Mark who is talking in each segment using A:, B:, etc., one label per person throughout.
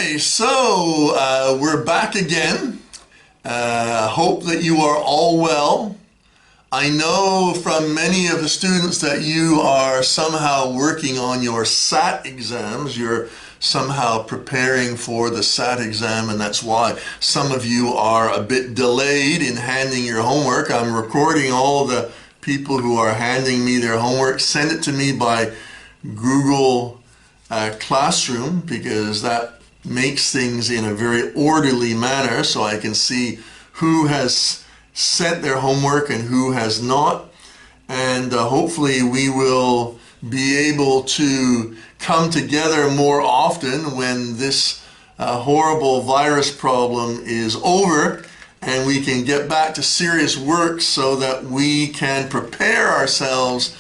A: Okay, so we're back again. Hope that you are all well. I know from many of the students that you are somehow working on your SAT exams. You're somehow preparing for the SAT exam, and that's why some of you are a bit delayed in handing your homework. I'm recording all the people who are handing me their homework. Send it to me by Google Classroom, because that makes things in a very orderly manner, so I can see who has sent their homework and who has not. And hopefully we will be able to come together more often when this horrible virus problem is over, and we can get back to serious work so that we can prepare ourselves,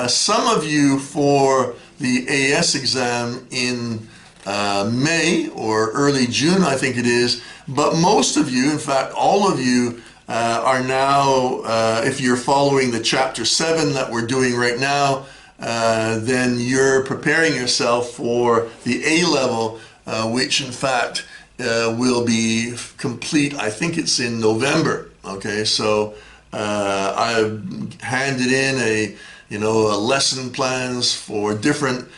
A: some of you, for the AS exam in May or early June, I think it is. But most of you, in fact, all of you, are now, if you're following the Chapter 7 that we're doing right now, then you're preparing yourself for the A-level, which in fact will be complete, I think it's in November. Okay, so I've handed in a lesson plans for different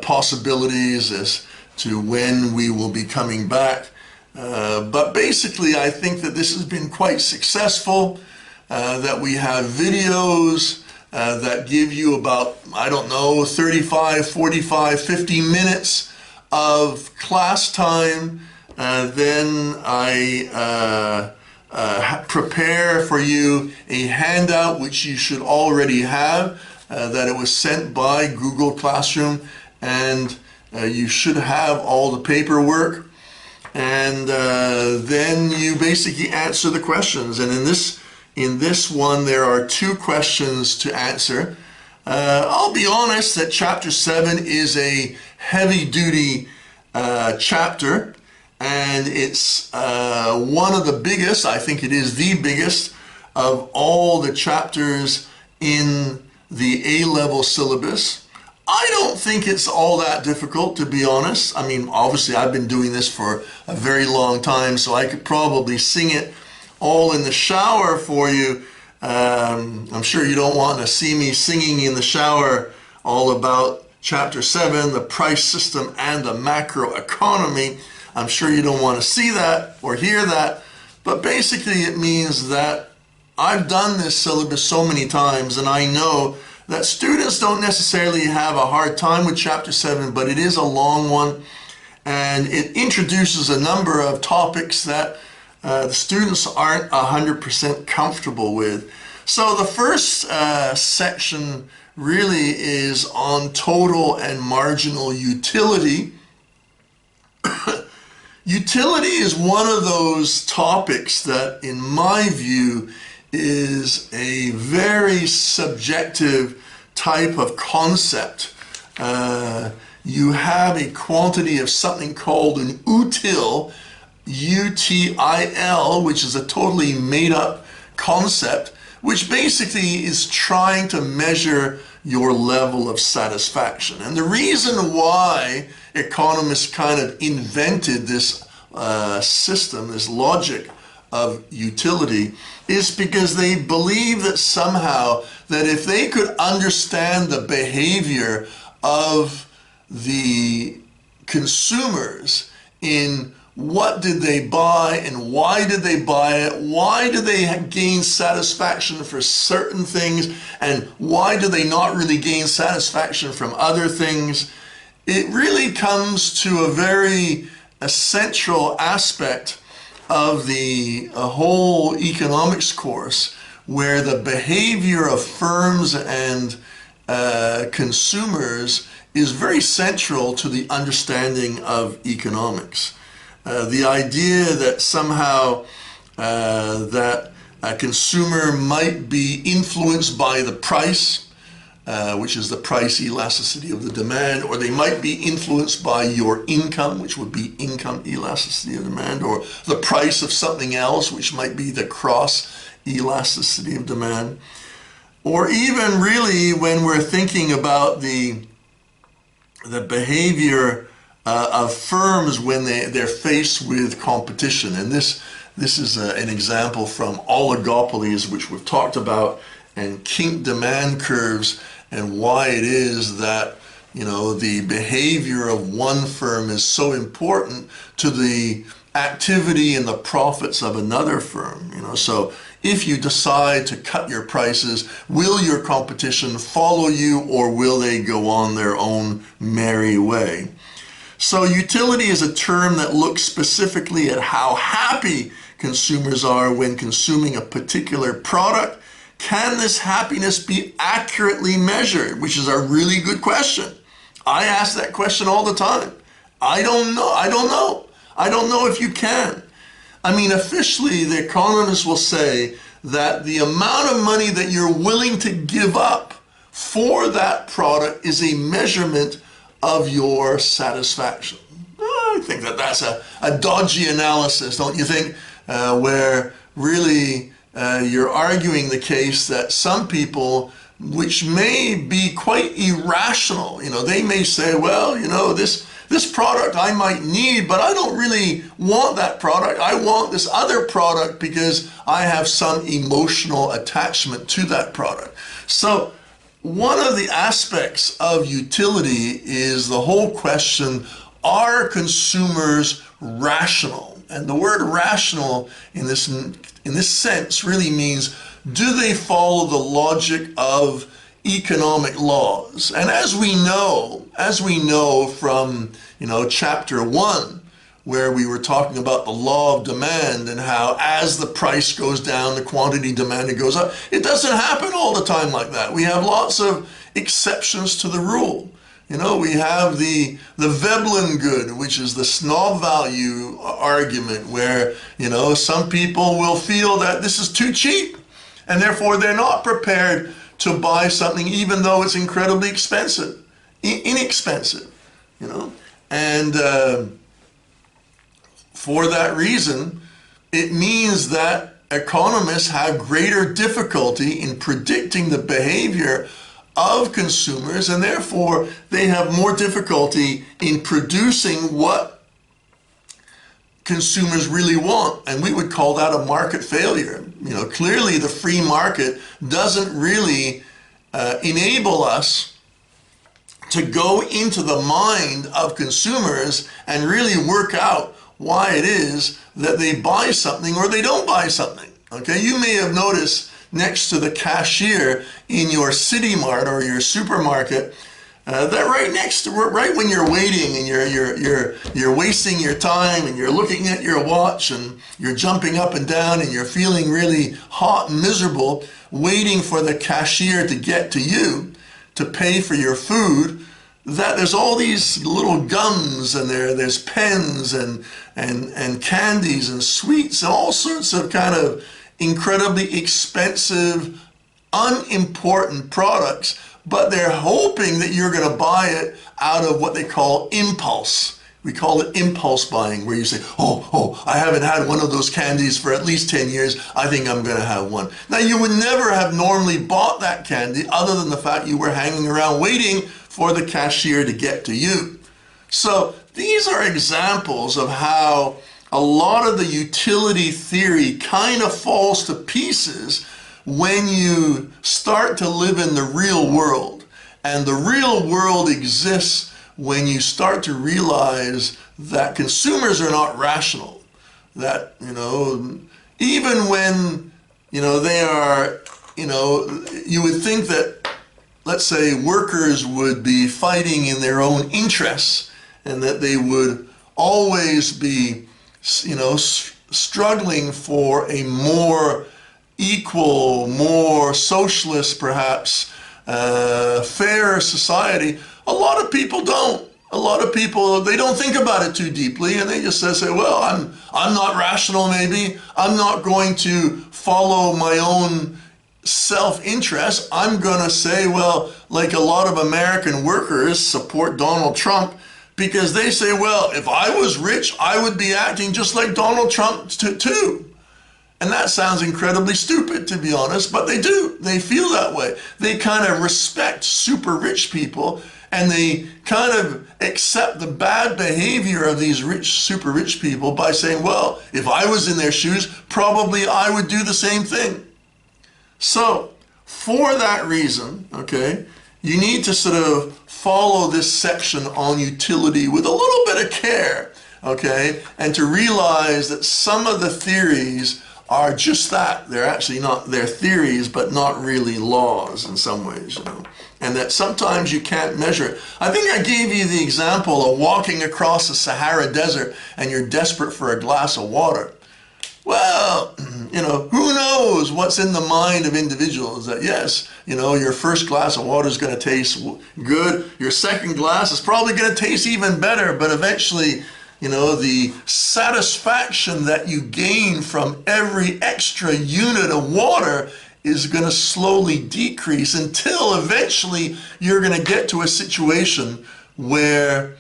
A: possibilities as to when we will be coming back. But basically, I think that this has been quite successful, that we have videos that give you about, I don't know, 35, 45, 50 minutes of class time. Then I prepare for you a handout, which you should already have, that it was sent by Google Classroom, and you should have all the paperwork. And then you basically answer the questions. And in this one, there are 2 questions to answer. I'll be honest that Chapter 7 is a heavy-duty chapter, and it's one of the biggest, I think it is the biggest, of all the chapters in the A-level syllabus. I don't think it's all that difficult, to be honest. I mean, obviously I've been doing this for a very long time, so I could probably sing it all in the shower for you. I'm sure you don't want to see me singing in the shower all about Chapter 7, the price system and the macroeconomy. I'm sure you don't want to see that or hear that, but basically it means that I've done this syllabus so many times, and I know that students don't necessarily have a hard time with Chapter 7, but it is a long one, and it introduces a number of topics that the students aren't 100% comfortable with. So the first section really is on total and marginal utility. Utility is one of those topics that, in my view, is a very subjective type of concept. You have a quantity of something called an util, UTIL, which is a totally made-up concept, which basically is trying to measure your level of satisfaction. And the reason why economists kind of invented this system, this logic of utility, is because they believe that somehow that if they could understand the behavior of the consumers in what did they buy and why did they buy it, why do they gain satisfaction for certain things, and why do they not really gain satisfaction from other things, it really comes to a very essential aspect of the whole economics course, where the behavior of firms and consumers is very central to the understanding of economics. The idea that somehow that a consumer might be influenced by the price, which is the price elasticity of the demand, or they might be influenced by your income, which would be income elasticity of demand, or the price of something else, which might be the cross elasticity of demand. Or even really when we're thinking about the behavior of firms when they're faced with competition. And this is an example from oligopolies, which we've talked about, and kink demand curves, and why it is that, you know, the behavior of one firm is so important to the activity and the profits of another firm. You know, so if you decide to cut your prices, will your competition follow you, or will they go on their own merry way? So utility is a term that looks specifically at how happy consumers are when consuming a particular product. Can this happiness be accurately measured? Which is a really good question. I ask that question all the time. I don't know. I don't know if you can. I mean, officially, the economists will say that the amount of money that you're willing to give up for that product is a measurement of your satisfaction. I think that that's a dodgy analysis, don't you think? Where really you're arguing the case that some people, which may be quite irrational, you know, they may say, well, you know, this product I might need, but I don't really want that product. I want this other product because I have some emotional attachment to that product. So one of the aspects of utility is the whole question, are consumers rational? And the word rational in this sense really means, do they follow the logic of economic laws? And as we know from, you know, chapter 1, where we were talking about the law of demand and how as the price goes down, the quantity demanded goes up. It doesn't happen all the time like that. We have lots of exceptions to the rule. You know, we have the Veblen good, which is the snob value argument, where, you know, some people will feel that this is too cheap, and therefore they're not prepared to buy something even though it's incredibly expensive, inexpensive, you know. And for that reason, it means that economists have greater difficulty in predicting the behavior of consumers, and therefore they have more difficulty in producing what consumers really want. And we would call that a market failure. You know, clearly the free market doesn't really enable us to go into the mind of consumers and really work out why it is that they buy something or they don't buy something. Okay, you may have noticed next to the cashier in your city mart or your supermarket, that right when you're waiting and you're wasting your time and you're looking at your watch and you're jumping up and down and you're feeling really hot and miserable, waiting for the cashier to get to you to pay for your food, that there's all these little gums and there's pens and candies and sweets and all sorts of kind of incredibly expensive, unimportant products, but they're hoping that you're going to buy it out of what they call impulse. We call it impulse buying, where you say, oh, I haven't had one of those candies for at least 10 years. I think I'm going to have one. Now, you would never have normally bought that candy other than the fact you were hanging around waiting for the cashier to get to you. So these are examples of how a lot of the utility theory kind of falls to pieces when you start to live in the real world. And the real world exists when you start to realize that consumers are not rational. That, you know, even when, you know, they are, you know, you would think that, let's say, workers would be fighting in their own interests and that they would always be, you know, struggling for a more equal, more socialist, perhaps, fair society. A lot of people don't. A lot of people, they don't think about it too deeply, and they just say, well, I'm not rational maybe. I'm not going to follow my own self-interest. I'm going to say, well, like a lot of American workers support Donald Trump because they say, well, if I was rich, I would be acting just like Donald Trump too. And that sounds incredibly stupid, to be honest, but they do. They feel that way. They kind of respect super rich people, And they kind of accept the bad behavior of these rich, super rich people by saying, well, if I was in their shoes, probably I would do the same thing. So for that reason, okay, you need to sort of follow this section on utility with a little bit of care, okay, and to realize that some of the theories are just that. They're actually not, they're theories, but not really laws in some ways, you know, and that sometimes you can't measure it. I think I gave you the example of walking across the Sahara Desert and you're desperate for a glass of water. Well, you know, who knows what's in the mind of individuals that, yes, you know, your first glass of water is going to taste good. Your second glass is probably going to taste even better, but eventually, you know, the satisfaction that you gain from every extra unit of water is going to slowly decrease until eventually you're going to get to a situation where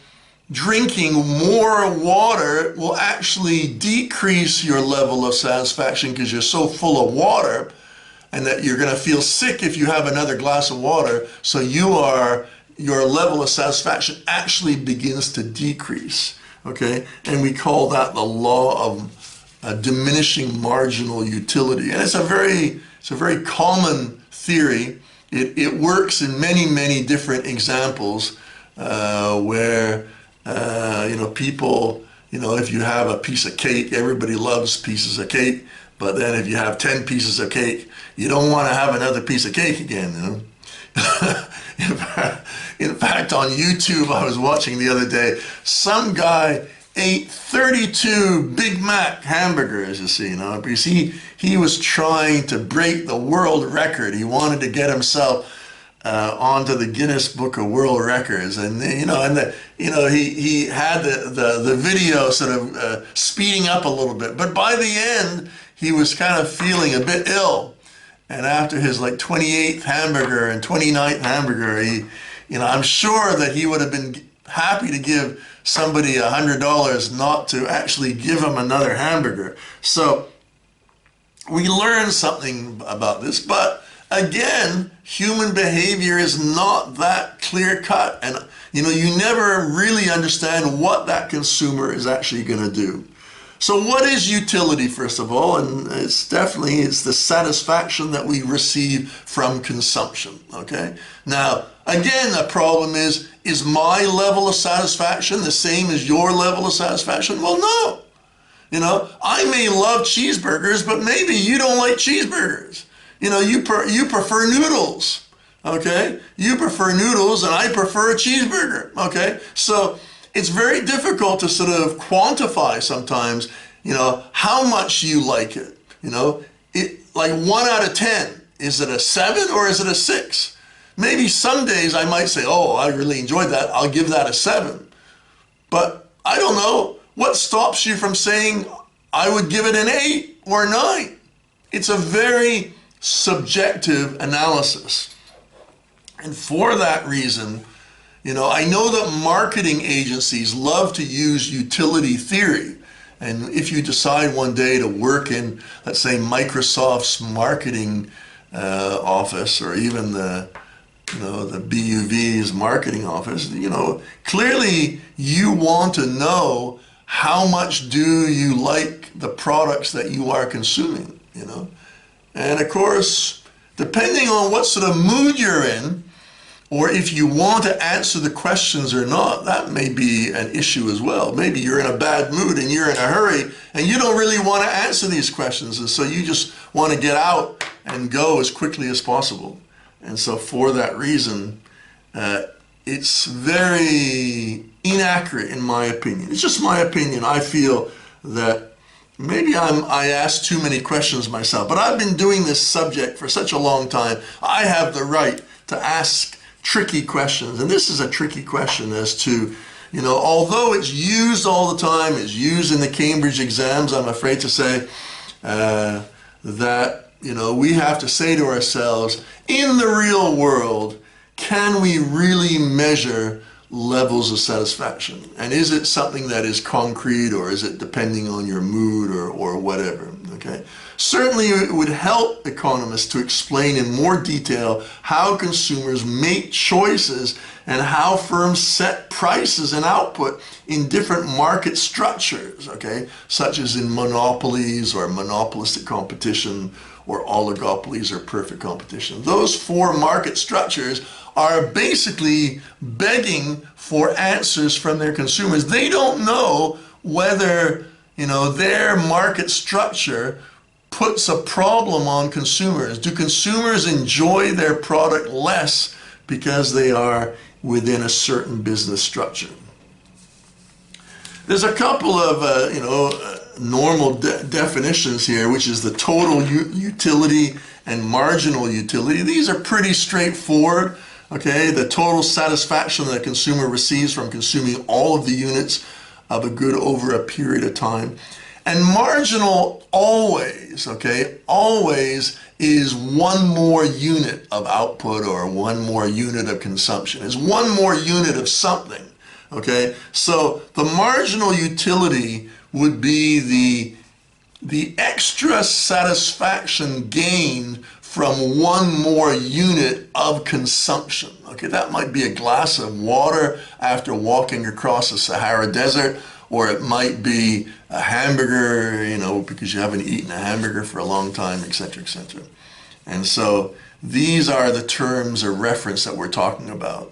A: drinking more water will actually decrease your level of satisfaction because you're so full of water, and that you're going to feel sick if you have another glass of water. So your level of satisfaction actually begins to decrease. Okay, and we call that the law of diminishing marginal utility, and it's a very common theory. It works in many different examples where you know, people, you know, if you have a piece of cake, everybody loves pieces of cake, but then if you have 10 pieces of cake, you don't want to have another piece of cake again, you know. In fact, on YouTube, I was watching the other day, some guy ate 32 Big Mac hamburgers, you see, you know, because he was trying to break the world record. He wanted to get himself onto the Guinness Book of World Records, and you know, he had the video sort of speeding up a little bit, but by the end he was kind of feeling a bit ill, and after his like 28th hamburger and 29th hamburger, you know, I'm sure that he would have been happy to give somebody $100 not to actually give him another hamburger. So we learned something about this, but again, human behavior is not that clear cut, and you know, you never really understand what that consumer is actually going to do. So what is utility, first of all? And it's the satisfaction that we receive from consumption, okay? Now, again, the problem is my level of satisfaction the same as your level of satisfaction? Well, no. You know, I may love cheeseburgers, but maybe you don't like cheeseburgers. You know, you prefer noodles, okay? You prefer noodles and I prefer a cheeseburger, okay? So it's very difficult to sort of quantify sometimes, you know, how much you like it. You know, like 1 out of 10, is it a 7 or is it a 6? Maybe some days I might say, oh, I really enjoyed that, I'll give that a 7. But I don't know, what stops you from saying I would give it an 8 or 9? It's a very subjective analysis. And for that reason, you know, I know that marketing agencies love to use utility theory. And if you decide one day to work in, let's say, Microsoft's marketing office, or even the BUV's marketing office, you know, clearly you want to know how much do you like the products that you are consuming, you know. And of course, depending on what sort of mood you're in, or if you want to answer the questions or not, that may be an issue as well. Maybe you're in a bad mood and you're in a hurry and you don't really want to answer these questions, and so you just want to get out and go as quickly as possible. And so for that reason, it's very inaccurate in my opinion. It's just my opinion. I feel that maybe I ask too many questions myself, but I've been doing this subject for such a long time. I have the right to ask tricky questions, and this is a tricky question as to, you know, although it's used all the time, it's used in the Cambridge exams, I'm afraid to say that, you know, we have to say to ourselves, in the real world, can we really measure levels of satisfaction? And is it something that is concrete, or is it depending on your mood or whatever? Okay. Okay. Certainly it would help economists to explain in more detail how consumers make choices and how firms set prices and output in different market structures, okay, such as in monopolies or monopolistic competition or oligopolies or perfect competition. Those four market structures are basically begging for answers from their consumers. They don't know whether, their market structure puts a problem on consumers. Do consumers enjoy their product less because they are within a certain business structure? There's a couple of, normal definitions here, which is the total utility and marginal utility. These are pretty straightforward. Okay, the total satisfaction that a consumer receives from consuming all of the units of a good over a period of time. And marginal always, always is one more unit of output or one more unit of consumption. It's one more unit of something, okay? So the marginal utility would be the extra satisfaction gained from one more unit of consumption. Okay, that might be a glass of water after walking across the Sahara Desert, or it might be a hamburger, because you haven't eaten a hamburger for a long time, etc., etc. And so these are the terms of reference that we're talking about.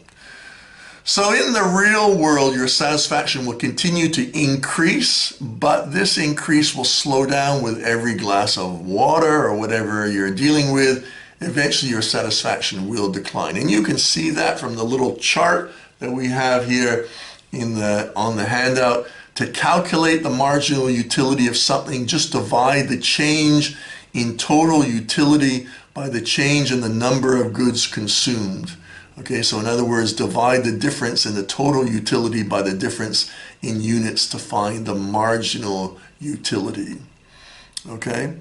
A: So in the real world, your satisfaction will continue to increase, but this increase will slow down with every glass of water or whatever you're dealing with. Eventually your satisfaction will decline. And you can see that from the little chart that we have here on the handout. To calculate the marginal utility of something, just divide the change in total utility by the change in the number of goods consumed. Okay, so in other words, divide the difference in the total utility by the difference in units to find the marginal utility. Okay,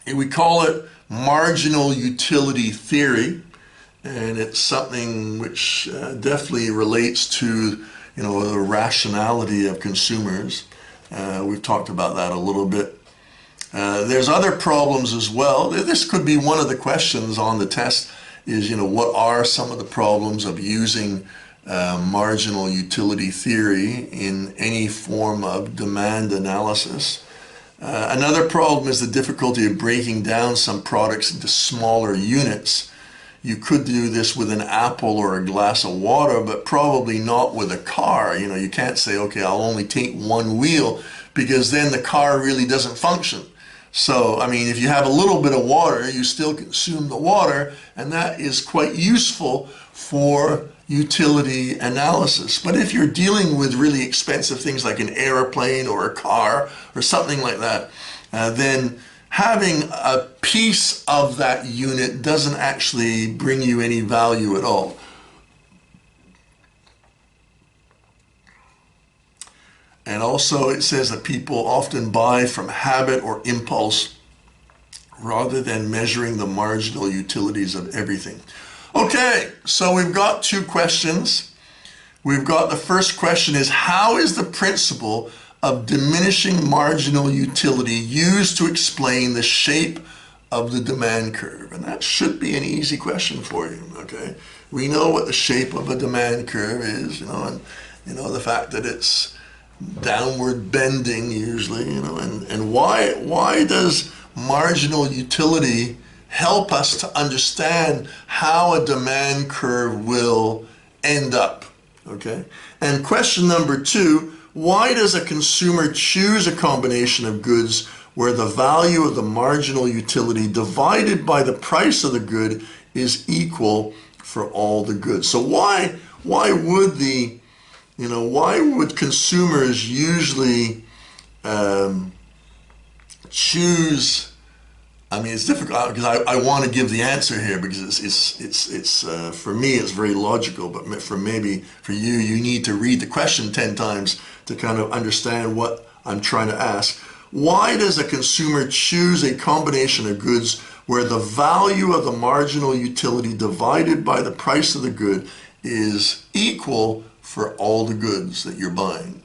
A: and we call it marginal utility theory, and it's something which definitely relates to the rationality of consumers. We've talked about that a little bit. There's other problems as well. This could be one of the questions on the test is, what are some of the problems of using marginal utility theory in any form of demand analysis? Another problem is the difficulty of breaking down some products into smaller units. You could do this with an apple or a glass of water, but probably not with a car. You can't say, okay, I'll only take one wheel, because then the car really doesn't function. So, if you have a little bit of water, you still consume the water, and that is quite useful for utility analysis. But if you're dealing with really expensive things like an airplane or a car or something like that, then having a piece of that unit doesn't actually bring you any value at all. And also it says that people often buy from habit or impulse rather than measuring the marginal utilities of everything. Okay, so we've got two questions. We've got the first question is, how is the principle of diminishing marginal utility used to explain the shape of the demand curve? And that should be an easy question for you, okay? We know what the shape of a demand curve is, and the fact that it's downward bending usually, and why does marginal utility help us to understand how a demand curve will end up, okay? And question number two, why does a consumer choose a combination of goods where the value of the marginal utility divided by the price of the good is equal for all the goods? So why would why would consumers usually choose? It's difficult because I want to give the answer here because it's for me it's very logical, but for you, you need to read the question 10 times to kind of understand what I'm trying to ask. Why does a consumer choose a combination of goods where the value of the marginal utility divided by the price of the good is equal for all the goods that you're buying?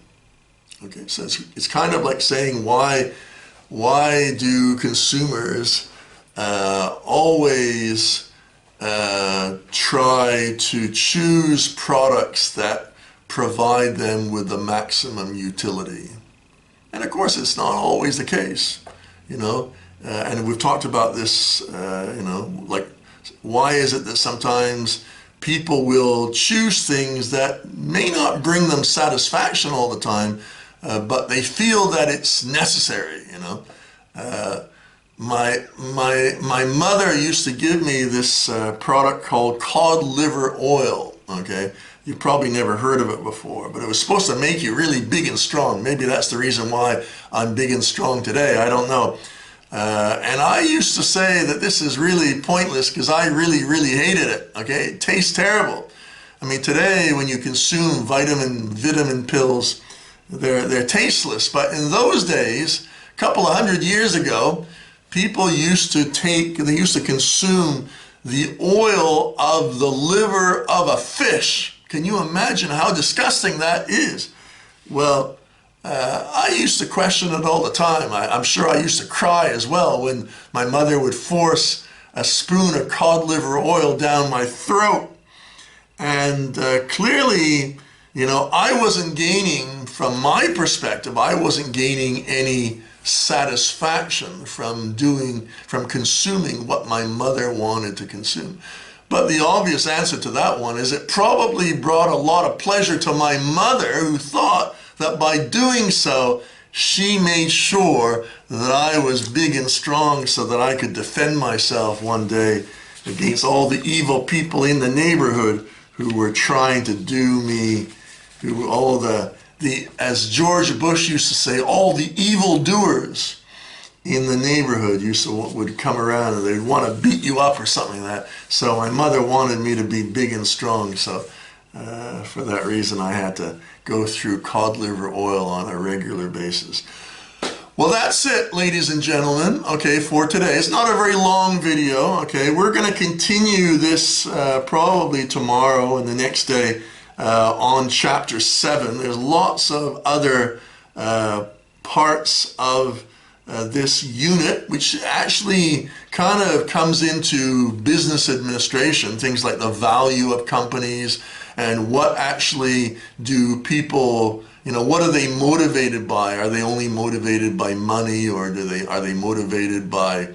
A: Okay, so it's kind of like saying why why do consumers always try to choose products that provide them with the maximum utility? And of course, it's not always the case, you know. And we've talked about this, you know, like, why is it that sometimes people will choose things that may not bring them satisfaction all the time, but they feel that it's necessary, you know. My mother used to give me this product called cod liver oil, okay? You've probably never heard of it before, but it was supposed to make you really big and strong. Maybe that's the reason why I'm big and strong today, I don't know. And I used to say that this is really pointless because I really hated it, okay? It tastes terrible. I mean, today when you consume vitamin pills, they're tasteless. But in those days, a couple of 100 years ago, people used to consume the oil of the liver of a fish. Can you imagine how disgusting that is? Well, I used to question it all the time. I'm sure I used to cry as well when my mother would force a spoon of cod liver oil down my throat. And clearly, you know, I wasn't gaining, from my perspective, I wasn't gaining any satisfaction from consuming what my mother wanted to consume. But the obvious answer to that one is it probably brought a lot of pleasure to my mother, who thought that by doing so, she made sure that I was big and strong so that I could defend myself one day against all the evil people in the neighborhood who were trying to do me, as George Bush used to say, all the evildoers in the neighborhood would come around and they'd want to beat you up or something like that. So my mother wanted me to be big and strong. So for that reason, I had to go through cod liver oil on a regular basis. Well, that's it, ladies and gentlemen, okay, for today. It's not a very long video, okay? We're going to continue this probably tomorrow and the next day on chapter 7. There's lots of other parts of this unit, which actually kind of comes into business administration, things like the value of companies and what actually do people, you know, what are they motivated by? Are they only motivated by money, or are they motivated by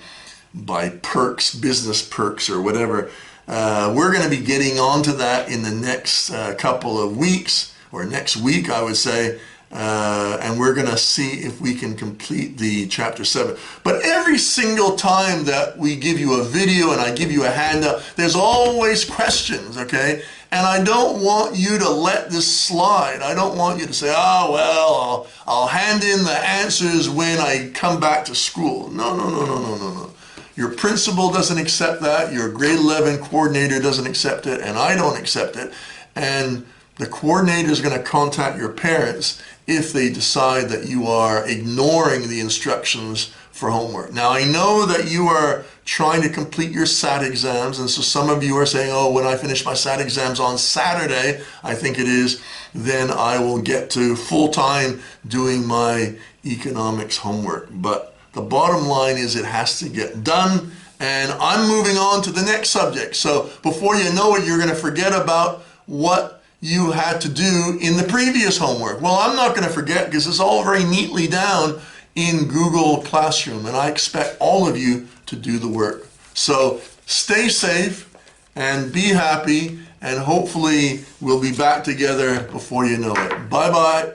A: perks, business perks or whatever? We're going to be getting onto that in the next couple of weeks, or next week, I would say. And we're going to see if we can complete the chapter 7. But every single time that we give you a video and I give you a handout, there's always questions, okay? And I don't want you to let this slide. I don't want you to say, oh, well, I'll hand in the answers when I come back to school. No. Your principal doesn't accept that. Your grade 11 coordinator doesn't accept it, and I don't accept it. And the coordinator is going to contact your parents if they decide that you are ignoring the instructions for homework. Now, I know that you are trying to complete your SAT exams, and so some of you are saying, oh, when I finish my SAT exams on Saturday, I think it is, then I will get to full-time doing my economics homework. But the bottom line is it has to get done, and I'm moving on to the next subject. So before you know it, you're going to forget about what you had to do in the previous homework. Well, I'm not going to forget because it's all very neatly down in Google Classroom, and I expect all of you to do the work. So stay safe and be happy, and hopefully we'll be back together before you know it. Bye-bye.